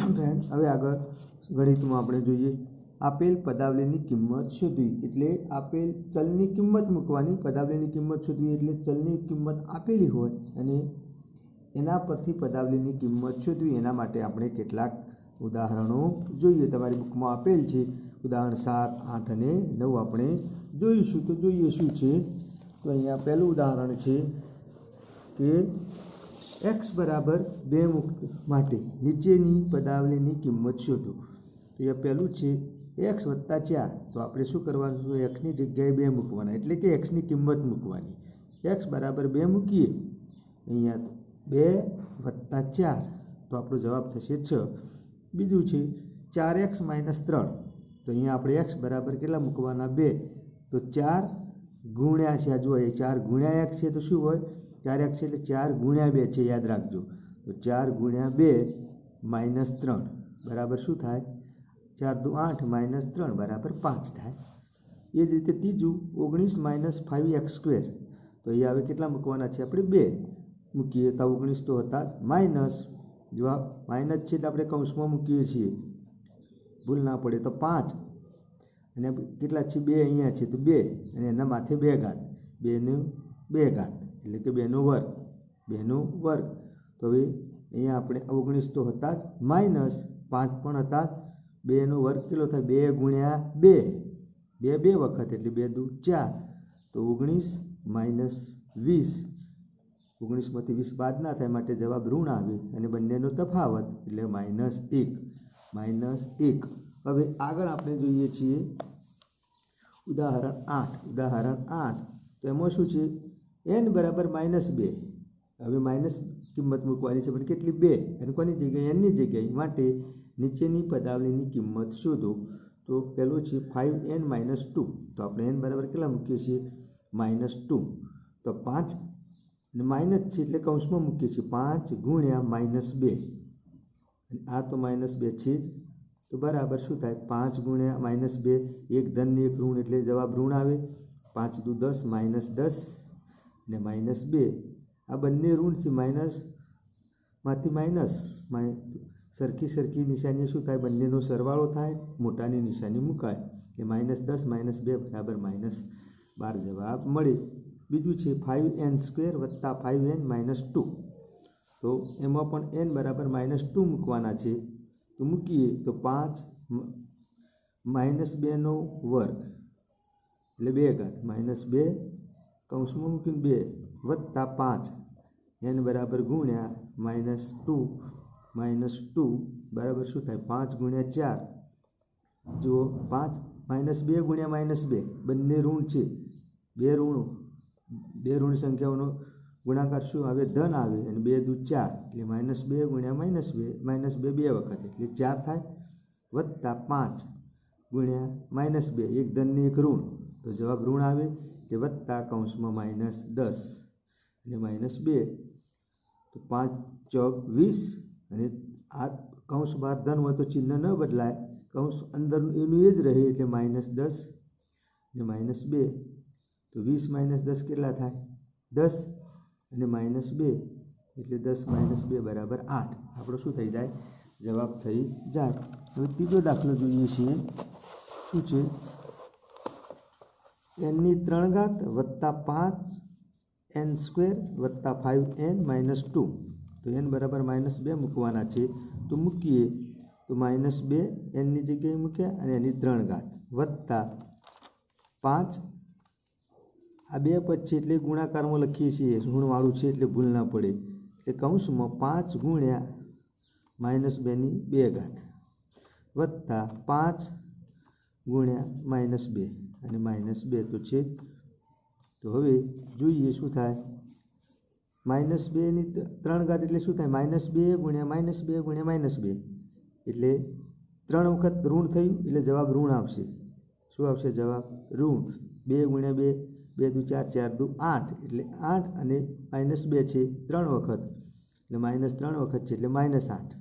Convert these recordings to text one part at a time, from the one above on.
Friend हवे आगळ गणितमां આપણે જોઈએ આપેલ પદાવલીની કિંમત શોધવી એટલે આપેલ ચલની કિંમત મૂકવાની પદાવલીની કિંમત શોધવી એટલે ચલની કિંમત આપેલી હોય અને એના પરથી પદાવલીની કિંમત શોધવી એના માટે આપણે કેટલાક ઉદાહરણો જોઈએ તમારી બુકમાં આપેલ છે ઉદાહરણ 7 8 અને 9 આપણે જોઈશું તો જોઈએ શું છે તો અહીંયા પહેલું ઉદાહરણ છે કે x बराबर 2 मुक्त माटे नीचेनी पदावलीनी किंमत शोधो तो ये पहलू छे x + 4 तो आपणे शुं करवानुं x ની જગ્યાએ 2 મૂકવાના એટલે કે x ની કિંમત મૂકવાની x बराबर 2 મૂકીએ અહીંયા 2 + 4 तो આપણો જવાબ થશે 6 બીજું છે 4x - 3 तो અહીંયા આપણે x बराबर કેટલા મૂકવાના 2 तो 4 ગુણ્યા છે જો એ 4 ગુણ્યા x છે તો શું હોય 4x એટલે 4 ગુણ્યા 2 છે याद રાખજો तो 4 गुण्या 2 - 3 बराबर શું થાય 4 × 2 = 8 - 3 बराबर 5 થાય એ જ રીતે ત્રીજું 19 - 5x² તો અહીં આવે કેટલા મૂકવાના છે આપણે 2 મૂકીએ તો 19 તો હતા માઈનસ જો માઈનસ છે એટલે આપણે કૌંસમાં મૂકીએ છીએ ભૂલ ના પડે તો 5 અને કેટલા છે 2 અહીંયા છે તો 2 અને એના માથે 2 ઘાત 2 નું 2 ઘાત એટલે કે 2 નો વર્ગ 2 નો વર્ગ તો હવે અહીંયા આપણે 19 તો હતા જ માઈનસ 5 પણ હતા 2 નો વર્ગ કેટલો થાય 2 × 2 2 2 વખત એટલે 2 × 2 = 4 તો 19 - 20 19 માંથી 20 બાદ ના થાય માટે જવાબ ઋણ આવે અને બંનેનો તફાવત એટલે -1 હવે આગળ આપણે જોઈએ છીએ ઉદાહરણ 8 તો એમાં શું છે n बराबर -2 હવે માઈનસ કિંમત મૂકવાની છે પણ કેટલી 2 અને કોની જગ્યાએ n ની જગ્યાએ માટે નીચેની પદાવલીની કિંમત શોધો તો પહેલો છે 5n - 2 તો આપણે n બરાબર કેટલા મૂકીએ છીએ -2 તો 5 અને માઈનસ છે એટલે કૌંસમાં મૂકીએ છીએ 5 ગુણ્યા -2 અને આ તો -2 છે તો બરાબર શું થાય 5 ગુણ્યા -2 એક ધન ને એક ઋણ એટલે જવાબ ઋણ આવે 5 × 2 = 10 ને -2 આ બંને ઋણ છે માઈનસ માંથી માઈનસ સરખી નિશાની શું થાય બંનેનો સરવાળો થાય મોટાની નિશાની મુકાય એટલે -10 - 2 બરાબર -12 જવાબ મળે બીજું છે 5n² + 5n - 2 તો એમાં પણ n બરાબર -2 મૂકવાના છે તો મૂકીએ તો 5 -2 નો વર્ગ એટલે 2 ઘાત -2 કૌંસમાં મૂકીને 2 + 5 n બરાબર ગુણ્યા -2 બરાબર શું થાય 5 × 4 જુઓ 5 -2 ગુણ્યા -2 બંને ઋણ છે બે ઋણ સંખ્યાઓનો ગુણાકાર શું આવે ધન આવે અને 2 × 2 = 4 એટલે -2 ગુણ્યા -2 બે વખત એટલે 4 થાય +5 ગુણ્યા -2 એક ધન ને એક ઋણ તો જવાબ ઋણ આવે કે વત્તા કૌંસમાં -10 અને -2 તો 5 × 4 = 20 અને આ કૌંસ બહાર ધન હોય તો ચિહ્ન ન બદલાય કૌંસ અંદર એનું એ જ રહે એટલે -10 અને -2 તો 20 - 10 કેટલા થાય 10 અને -2 એટલે 10 - 2 બરાબર 8 આપણો શું થઈ જાય જવાબ થઈ જાય હવે ત્રીજો દાખલો જોઈએ છીએ શું છે n ની 3 ઘાત + 5n² + 5n - 2 તો n બરાબર -2 મૂકવાના છે તો મૂકીએ તો -2 n ની જગ્યાએ મૂક્યા અને એની 3 ઘાત + 5 આ બે પદ છે એટલે ગુણાકારમાં લખીએ છીએ ઋણવાળું છે એટલે ભૂલ ના પડે એટલે કૌંસમાં 5 ગુણ્યા -2 ની 2 ઘાત + 5 ગુણ્યા -2 અને -2 તો છે તો હવે જોઈએ શું થાય -2 ની 3 ઘાત એટલે શું થાય -2 ગુણ્યા -2 ગુણ્યા -2 એટલે 3 વખત ઋણ થયું એટલે જવાબ ઋણ આવશે શું આવશે જવાબ ઋણ 2 ગુણ્યા 2 2 × 2 = 4 4 × 2 = 8 એટલે 8 અને -2 છે 3 વખત એટલે -3 વખત છે એટલે -8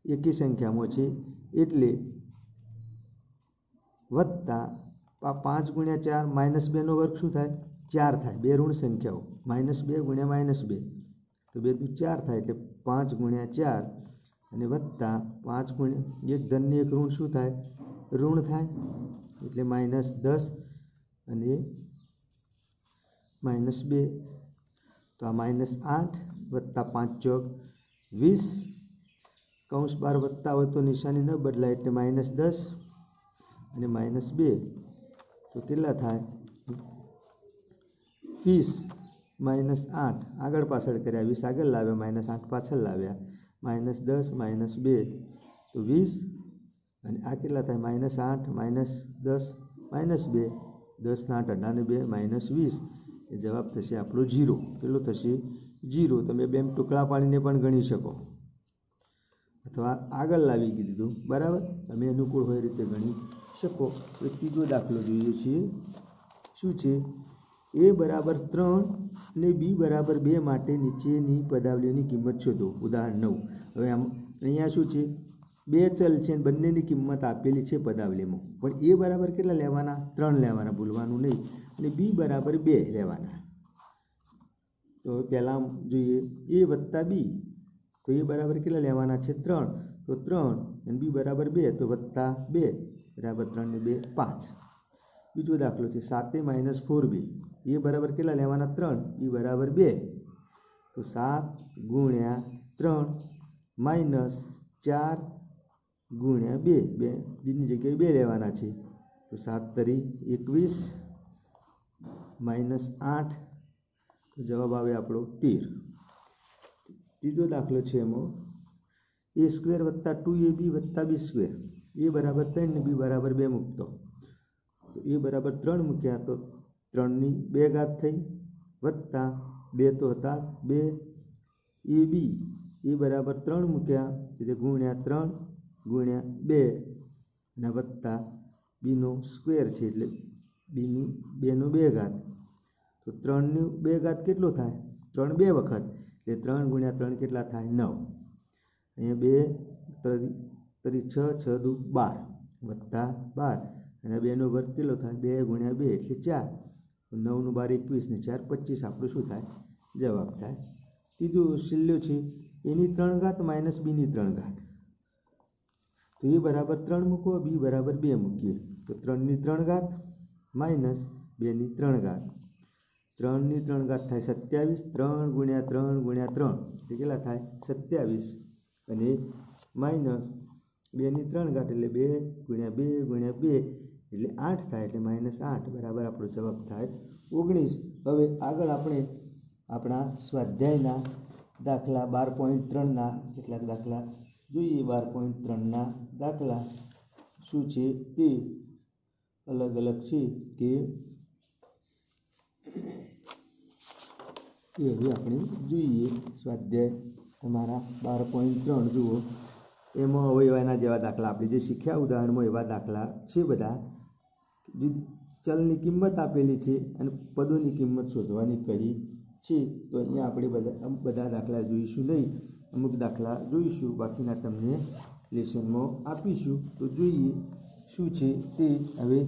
એકી સંખ્યામાં છે એટલે વત્તા 5 × 4 -2 નો વર્ગ શું થાય 4 થાય બે ઋણ સંખ્યાઓ -2 ગુણ્યા -2 તો 2 × 2 = 4 થાય એટલે 5 × 4 અને વત્તા 5 ગુણ્યા એક ધન ને એક ઋણ શું થાય? ઋણ થાય, એટલે -10 અને -2, તો આ -8 વત્તા 5 ચોક 20, કૌંસ બહાર વત્તા હોય તો નિશાની ન બદલાય એટલે -10 અને -2, તો કેટલા થાય? 20 -8 આગળ પાછળ કર્યા, 20 આગળ લાવ્યા, -8 પાછળ લાવ્યા, -10 -2 તો 20, અને આ કેટલા થાય? -8 -10 -2, 10 8 18 2 -20, એ જવાબ થશે આપણો 0. કેટલો થશે? 0. તમે બે ટુકડા પાડીને પણ ગણી શકો અથવા આગળ લાવી દીધું, બરાબર. તમે અનુકૂળ હોય રીતે ગણી શકો. તો ત્રીજો દાખલો જોઈએ છીએ. શું છે? a બરાબર 3 અને b બરાબર 2 માટે નીચેની પદાવલીઓની કિંમત શોધો. ઉદાહરણ 9. હવે અહીંયા શું છે? બે ચલ છે, બંનેની કિંમત આપેલી છે પદાવલીમાં, પણ a બરાબર કેટલા લેવાના? 3 લેવાના, ભૂલવાનું નહીં, અને b બરાબર 2 લેવાના. તો પહેલાં જોઈએ a વત્તા b, તો a બરાબર કેટલા લેવાના છે? 3, તો 3, અને b બરાબર 2, તો વત્તા 2 બરાબર 3 ને 2 5. બીજો દાખલો છે 7a - 4b, a બરાબર કેટલા લેવાના? 3, b બરાબર 2, તો 7 ગુણ્યા 3 માઇનસ 4 ગુણ્યા 2, બીની જગ્યાએ 2 લેવાના છે, તો 7 તરી 21 -8, તો જવાબ આવે આપણો 13. ત્રીજો દાખલો છે એમાં a² વત્તા 2ab વત્તા b², a બરાબર 3 ને b બરાબર 2 મૂકતો, તો a બરાબર 3 મૂક્યા તો 3ની 2 ઘાત થઈ, વત્તા 2 તો હતા 2, ab a બરાબર 3 મૂક્યા એટલે ગુણ્યા 3 ગુણ્યા 2 અને વત્તા બીનો સ્ક્વેર છે એટલે બીની 2નો 2 ઘાત, તો 3ની 2 ઘાત કેટલો થાય? 3 2 વખત, એટલે 3 ગુણ્યા 3 કેટલા થાય? 9. અહીંયા 2 તરી 6 6 દુ 12 વત્તા 12, અને 2નો વર્ગ કેટલો થાય? 2 ગુણ્યા 2 એટલે 4, 9 નું 12 21 ને 4 25, આપણું શું થાય? જવાબ થાય. ત્રીજું છેલ્લું છે a ની 3 ઘાત માઇનસ b ની 3 ઘાત, તો a બરાબર 3 મૂકો, b બરાબર 2 મૂકીએ, તો 3ની 3 ઘાત માઇનસ 2ની 3 ઘાત, 3ની 3 ઘાત થાય 27, 3 ગુણ્યા 3 ગુણ્યા 3 એટલે કેટલા થાય? 27, અને માઇનસ 2ની 3 ઘાત એટલે 2 ગુણ્યા 2 ગુણ્યા 2 એટલે 8 થાય, એટલે -8 બરાબર આપણો જવાબ થાય 19. હવે આગળ આપણે આપણા સ્વાધ્યાયના દાખલા 12.3ના કેટલાક દાખલા જોઈએ. 12.3ના દાખલા શું છે તે અલગ અલગ છે કે એ હવે આપણે જોઈએ. સ્વાધ્યાય તમારા 12.3 જુઓ, એમાં હવે એના જેવા દાખલા આપણે જે શીખ્યા ઉદાહરણમાં એવા દાખલા છે બધા. ચલની કિંમત આપેલી છે અને પદોની કિંમત શોધવાની કહી છે. તો અહીંયા આપણે બધા દાખલા જોઈશું નહીં, અમુક દાખલા જોઈશું, બાકીના તમને લેસનમાં આપીશું. તો જોઈએ શું છે તે. હવે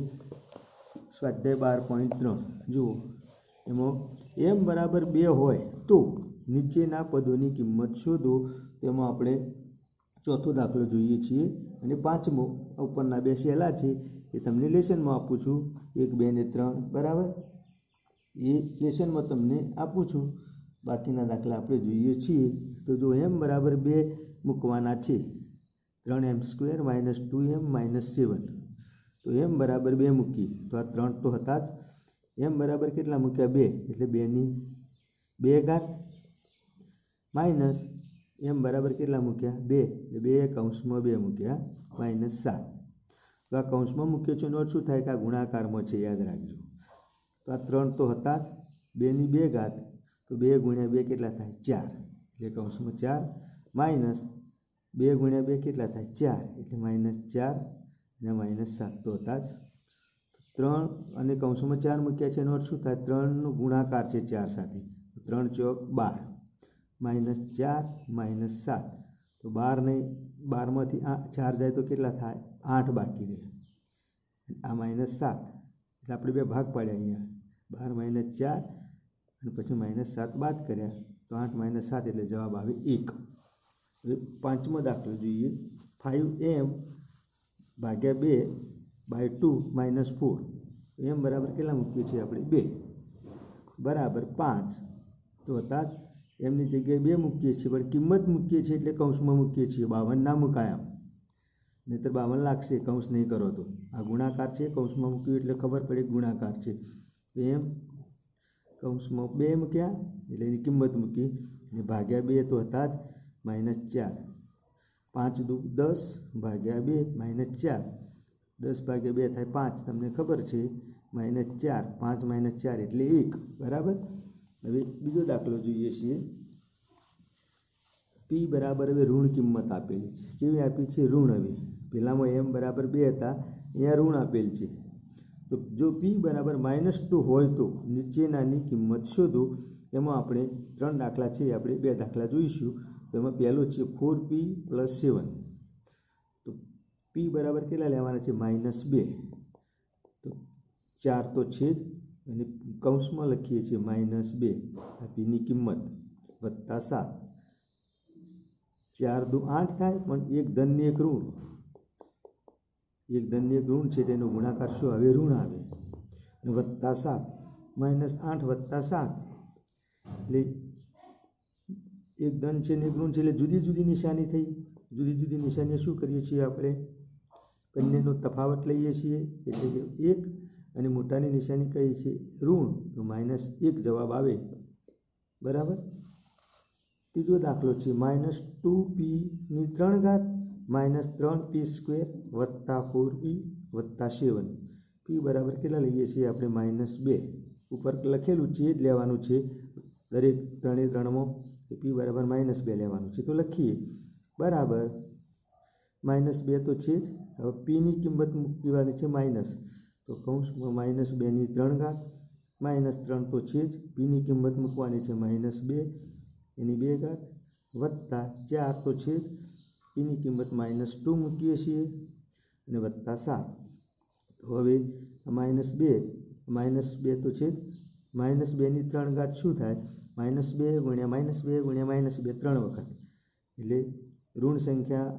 સ્વાધ્યાય 12.3 જુઓ, એમાં m બરાબર 2 હોય તો નીચેના પદોની કિંમત શોધો. તેમાં આપણે ચોથો દાખલો જોઈએ છીએ, અને પાંચમો ઉપરના બે સહેલા છે એ તમને લેસનમાં આપું છું. 1 2 ને 3 બરાબર એ લેસનમાં તમને આપું છું. બાકીના દાખલા આપણે જોઈએ છીએ. તો જો m બરાબર 2 મૂકવાના છે, 3m² - 2m - 7, તો m બરાબર 2 મૂકીએ તો આ 3 તો હતા જ. m બરાબર કેટલા મૂક્યા? 2, એટલે 2ની 2 ઘાત માઇનસ m બરાબર કેટલા મૂક્યા? 2, એટલે 2 કૌંસમાં 2 મૂક્યા -7. તો આ કૌંસમાં મૂક્યો છે એનો અર્થ શું થાય કે આ ગુણાકારમાં છે, યાદ રાખજો. તો આ 3 તો હતા જ, 2ની 2 ઘાત, તો 2 ગુણ્યા 2 કેટલા થાય? 4, એટલે કૌંસમાં 4 માઇનસ 2 ગુણ્યા 2 કેટલા થાય? 4, એટલે -4 અને -7 તો હતા જ. 3 અને કૌંસમાં 4 મૂક્યા છે એનો અર્થ શું થાય? 3નો ગુણાકાર છે 4 સાથે, 3 ચોક 12 -4 -7, તો 12માંથી 4 જાય તો કેટલા થાય? 8 બાકી રહે, આ -7, એટલે આપણે બે ભાગ પાડ્યા અહીંયા, 12 -4 અને પછી -7 બાદ કર્યા, તો 8 - 7 એટલે જવાબ આવે 1. હવે પાંચમો દાખલો જોઈએ. 5m ભાગ્યા 2/2 - 4. m બરાબર કેટલા મૂકીએ છીએ આપણે? 2 બરાબર 5. તો હતા એમની જગ્યાએ 2 મૂકીએ છીએ, પણ કિંમત મૂકીએ છીએ એટલે કૌંસમાં મૂકીએ છીએ. 52 ના મુકાય, નહીંતર 52 લાગશે કૌંસ નહીં કરો તો. આ ગુણાકાર છે, કૌંસમાં મૂક્યું એટલે ખબર પડે ગુણાકાર છે. તો એમ કૌંસમાં 2 મૂક્યા એટલે એની કિંમત મૂકી અને ભાગ્યા 2 તો હતા જ -4. 5 દુ 10 ભાગ્યા 2 -4. 10 ભાગ્યા 2 થાય 5, તમને ખબર છે -4. 5 - 4 એટલે 1. બરાબર. હવે બીજો દાખલો જોઈએ છીએ. p બરાબર હવે ઋણ કિંમત આપેલી છે. કેવી આપી છે? ઋણ. હવે પહેલામાં m બરાબર 2 હતા, અહીંયા ઋણ આપેલ છે. તો જો p બરાબર -2 હોય તો નીચેનાની કિંમત શોધો. એમાં આપણે 3 દાખલા છે, આપણે 2 દાખલા જોઈશું. તો એમાં પહેલો છે 4p + 7. તો p બરાબર કેટલા લેવાના છે? -2. તો 4 તો છે જ, અને કૌંસમાં લખીએ છીએ -2 આ pની કિંમત વત્તા 7. 4 દુ 8 થાય, પણ એક ધન ને એક ઋણ. એક ધન ને એક ઋણ છે, તેનો ગુણાકાર શું આવે? ઋણ આવે. અને વત્તા 7 -8 વત્તા 7 એટલે એક ધન છે ને એક ઋણ છે, એટલે જુદી જુદી નિશાની થઈ. જુદી જુદી નિશાની શું કરીએ છીએ આપણે? બંનેનો તફાવત લઈએ છીએ, એટલે કે 1, અને મોટાની નિશાની કઈ છે? ઋણ. તો -1 જવાબ આવે. બરાબર. ત્રીજો દાખલો છે -2p3 -3p² વત્તા 4p વત્તા 7. p બરાબર કેટલા લઈએ છીએ આપણે? -2. ઉપર લખેલું છે જ લેવાનું છે દરેક ત્રણે ત્રણમાં. p બરાબર -2 લેવાનું છે. તો લખીએ બરાબર -2 તો છે જ. હવે pની કિંમત મૂકવાની છે માઇનસ. તો કૌંસમાં -2 3 -3 તો છે જ. pની કિંમત મૂકવાની છે -2 એની 2 ઘાત વત્તા 4 તો છે જ. pની કિંમત -2 મૂકીએ છીએ અને વત્તા 7. તો હવે -2 તો છે જ. -2 ની 3 ઘાત શું થાય? -2 ગુણ્યા -2 ગુણ્યા -2 3 વખત. એટલે ઋણ સંખ્યા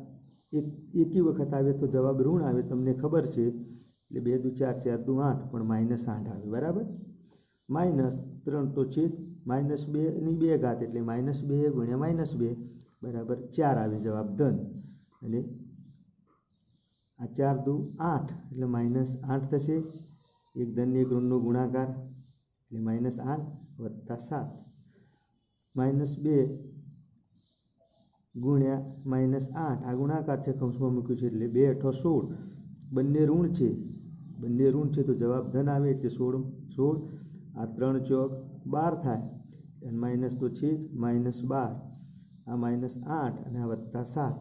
એકી વખત આવે તો જવાબ ઋણ આવે, તમને ખબર છે. એટલે 2 દુ 4, 4 દુ 8, પણ -8 આવે. બરાબર. -3 તો છે જ. -2 ની 2 ઘાત એટલે -2 ગુણ્યા -2 બરાબર 4 આવે જવાબ ધન. અને આ 4 દુ 8 એટલે -8 થશે. એક ધન ને એક ઋણનો ગુણાકાર એટલે -8 વત્તા 7. -2 ગુણ્યા -8 આ ગુણાકાર છે, કૌંસમાં મૂક્યું છે, એટલે 2 × 16. બંને ઋણ છે, તો જવાબ ધન આવે, એટલે 16. આ 3 ચોક 12 થાય, અને માઇનસ તો છે જ. -12 આ -8 અને આ વત્તા 7.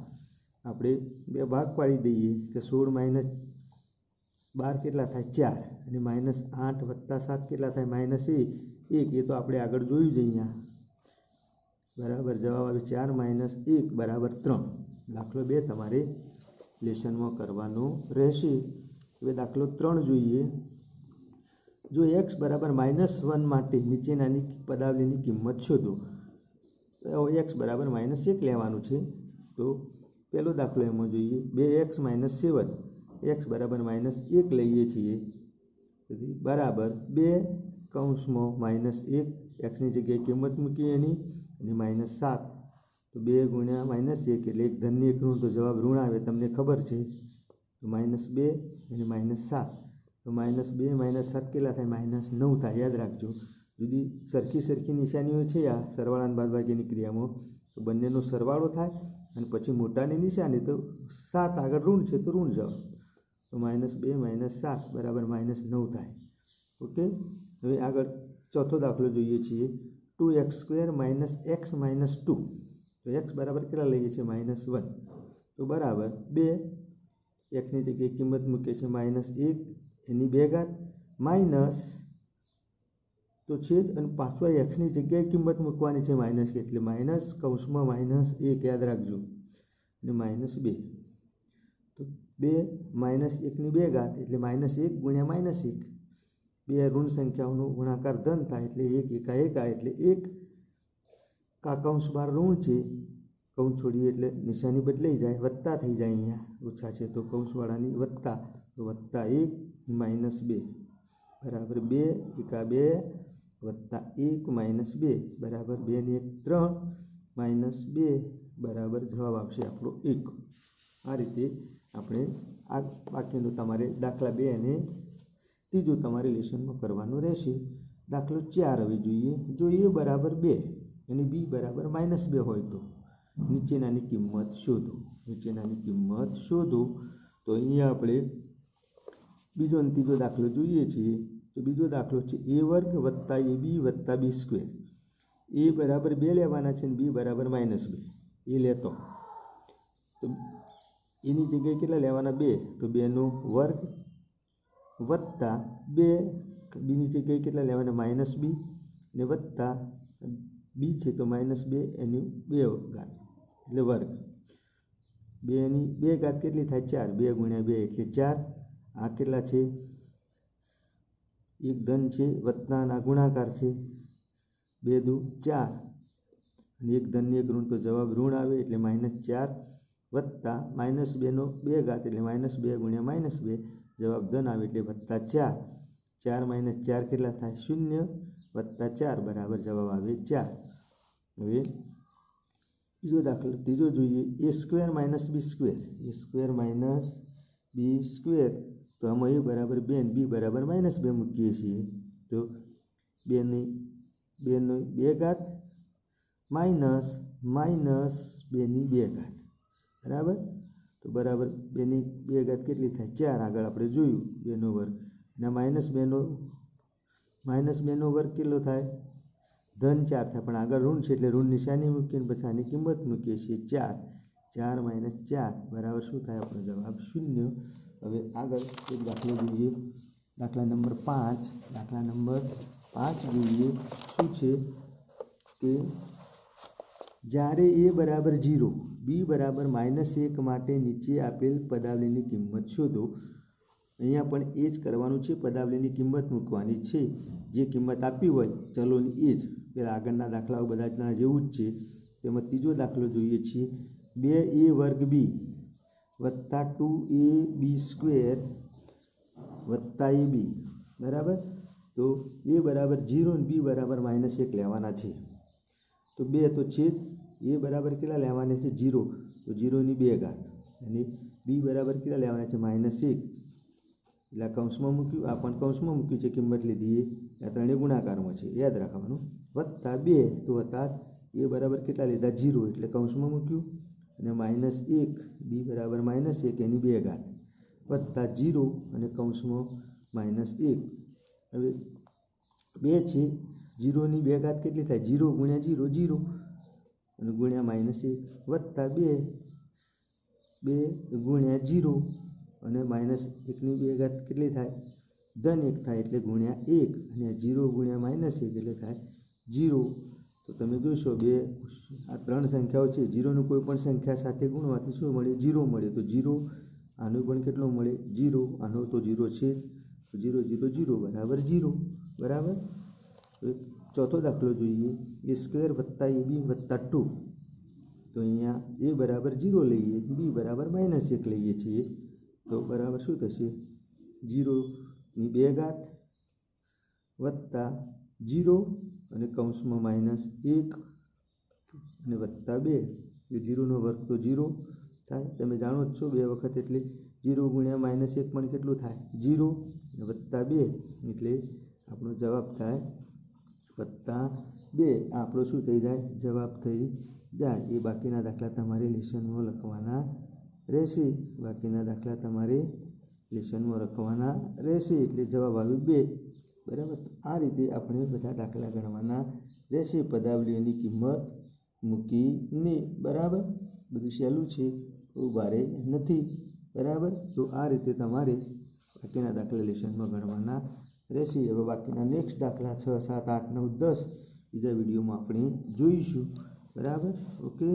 આપણે 2 ભાગ પાડી દઈએ કે 16 - 12 કેટલા થાય? 4. અને -8 વત્તા 7 કેટલા થાય? -1. એ તો આપણે આગળ જોયું જ અહીંયા. બરાબર. જવાબ આવે 4 - 1 બરાબર 3. દાખલો 2 તમારે લેશનમાં કરવાનો રહેશે. હવે દાખલો 3 જોઈએ. જો x બરાબર -1 માટે નીચેનાની પદાવલીની કિંમત શોધો. x બરાબર -1 લેવાનું છે. તો પહેલો દાખલો એમાં જોઈએ. 2x - 7. x બરાબર -1 લઈએ છીએ. તેથી બરાબર 2 કૌંસમાં -1 xની જગ્યાએ કિંમત મૂકીએ એની, અને -7. તો 2 ગુણ્યા -1 એટલે એક ધન ને એક ઋણ, તો જવાબ ઋણ આવે, તમને ખબર છે. તો -2 અને -7. તો -2 - 7 કેટલા થાય? -9 થાય. યાદ રાખજો. જુદી સરખી નિશાનીઓ છે આ સરવાળા અને બાદબાકીની ક્રિયામાં, તો બંનેનો સરવાળો થાય, અને પછી મોટાની નિશાની તો 7 આગળ ઋણ છે, તો ઋણ જવાબ. તો -2 - 7 બરાબર -9 થાય. ઓકે. હવે આગળ ચોથો દાખલો જોઈએ છીએ. 2x² - x - 2. તો x બરાબર કેટલા લઈએ છીએ? -1. તો બરાબર 2 xની જગ્યાએ કિંમત મૂકીએ છીએ -1 એની 2 ઘાત માઇનસ તો છે જ, અને પાછું xની જગ્યાએ કિંમત મૂકવાની છે -, એટલે માઇનસ કૌંસમાં -1 યાદ રાખજો, અને -2. તો 2 - 1 ની 2 ઘાત એટલે -1 ગુણ્યા -1. 2 ઋણ સંખ્યાઓનો ગુણાકાર ધન થાય, એટલે 1 × 1 એટલે 1. કૌંસ બહાર ઋણ છે, કૌંસ છોડીએ એટલે નિશાની બદલાઈ જાય, વત્તા થઈ જાય, અહીંયા ઓછા છે તો કૌંસવાળાની વત્તા, તો +1 -2 બરાબર 2 એકા 2 +1 -2 બરાબર 2 ને 1 3 -2 બરાબર જવાબ આવશે આપણો 1। આ રીતે આપણે આ બાકીનું તમારે દાખલા 2 અને ત્રીજું તમારે લેસનમાં કરવાનું રહેશે। દાખલો 4 હવે જોઈએ બરાબર 2 અને બી બરાબર -2 હોય તો નીચેનાની કિંમત શોધો। તો અહીંયા આપણે બીજો અને ત્રીજો દાખલો જોઈએ છીએ। તો બીજો દાખલો છે a² + ab + b²। a બરાબર 2 લેવાના છે અને b બરાબર -2 એ લેતો તો એની જગ્યાએ કેટલા લેવાના 2, તો 2 નો વર્ગ વત્તા 2, બીની જગ્યાએ કેટલા લેવાના -b ને વત્તા b છે તો -2 એની 2 ઘાત એટલે વર્ગ, 2 ની 2 ઘાત કેટલી થાય 4, 2 × 2 એટલે 4। આ કેટલા છે, એક ધન છે વત્તાના ગુણાકાર છે, 2 દુ 4 અને એક ધન ને એક ઋણ તો જવાબ ઋણ આવે એટલે -4 વત્તા -2 નો 2 ઘાત એટલે -2 × -2 જવાબ ધન આવે એટલે +4, 4 - 4 કેટલા થાય 0 વત્તા 4 બરાબર જવાબ આવે 4। હવે બીજો દાખલો ત્રીજો જોઈએ a² - b², તો આમાં a બરાબર 2 અને b બરાબર -2 મૂકીએ છીએ તો 2 ની 2 ઘાત માઇનસ 2 ની 2 ઘાત બરાબર, તો બરાબર 2 ની 2 ઘાત કેટલી થાય 4, આગળ આપણે જોયું 2 નો વર્ગ અને -2 નો વર્ગ કેટલો થાય ધન 4 થાય, પણ આગળ ઋણ છે એટલે ઋણ નિશાની મૂકીને પછી આની કિંમત મૂકીએ છીએ 4 - 4 બરાબર શું થાય આપણો જવાબ 0। હવે આગળ એક દાખલો જોઈએ, દાખલા નંબર 5 જોઈએ શું છે કે જ્યારે a બરાબર 0 b બરાબર -1 માટે નીચે આપેલ પદાવલીની કિંમત શોધો। અહીંયા પણ એ જ કરવાનું છે, પદાવલીની કિંમત મૂકવાની છે, જે કિંમત આપી હોય ચલોની એ જ, પેલા આગળના દાખલાઓ બધા જેવું જ છે। તેમાં ત્રીજો દાખલો જોઈએ છીએ 2a² b વત્તા 2ab² વત્તા ab બરાબર, તો a બરાબર 0 અને b બરાબર -1 લેવાના છે, તો 2 તો છે જ, a બરાબર કેટલા લેવાના છે 0, તો 0 ની 2 ઘાત અને b બરાબર કેટલા લેવાના છે -1 એટલે કૌંસમાં મૂક્યું, આ પણ કૌંસમાં મૂક્યું છે, કિંમત લીધી આ ત્રણેય ગુણાકારમાં છે યાદ રાખવાનું, વત્તા 2 તો હતા a બરાબર કેટલા લીધા 0 એટલે કૌંસમાં મૂક્યું અને -1 b બરાબર -1 એની 2 ઘાત વત્તા 0 અને કૌંસમાં -1, હવે 2 છે 0 ની 2 ઘાત કેટલી થાય 0 × 0 0 અને ગુણ્યા -1 વત્તા 2 × 0 અને -1 ની 2 ઘાત કેટલી થાય ધન 1 થાય એટલે ગુણ્યા 1 અને 0 × -1 એટલે થાય 0। તો તમે જોશો આ ત્રણ સંખ્યાઓ છે, 0 નું કોઈ પણ સંખ્યા સાથે ગુણવાથી શું મળે 0 મળે, તો 0 આનો પણ કેટલો મળે 0, આનો તો 0 છે તો 0 0 0 બરાબર 0 બરાબર। ચોથો દાખલો જોઈએ a² + ab + 2, તો અહીંયા a બરાબર 0 લઈએ, b બરાબર -1 લઈએ છીએ, તો બરાબર શું થશે 0 ની 2 ઘાત વત્તા 0 અને કૌંસમાં -1 અને વત્તા 2, એ 0 નો વર્ગ તો 0 થાય, તમે જાણો જ છો 2 વખત એટલે 0 × -1 પણ કેટલું થાય 0 અને વત્તા 2 એટલે આપણો જવાબ થાય વત્તા 2, આપણો શું થઈ જાય જવાબ થઈ જાય। એ બાકીના દાખલા તમારે લેસનમાં લખવાના રહેશે, એટલે જવાબ આવે 2 બરાબર। તો આ રીતે આપણે બધા દાખલા ગણવાના રહેશે પદાવલીઓની કિંમત મૂકીને બરાબર, બધું સહેલું છે, બહુ ભારે નથી બરાબર। તો આ રીતે તમારે બાકીના દાખલા લેસનમાં ગણવાના રહેશે। હવે બાકીના નેક્સ્ટ દાખલા 6 7 8 9 10 બીજા વિડીયોમાં આપણે જોઈશું બરાબર, ઓકે।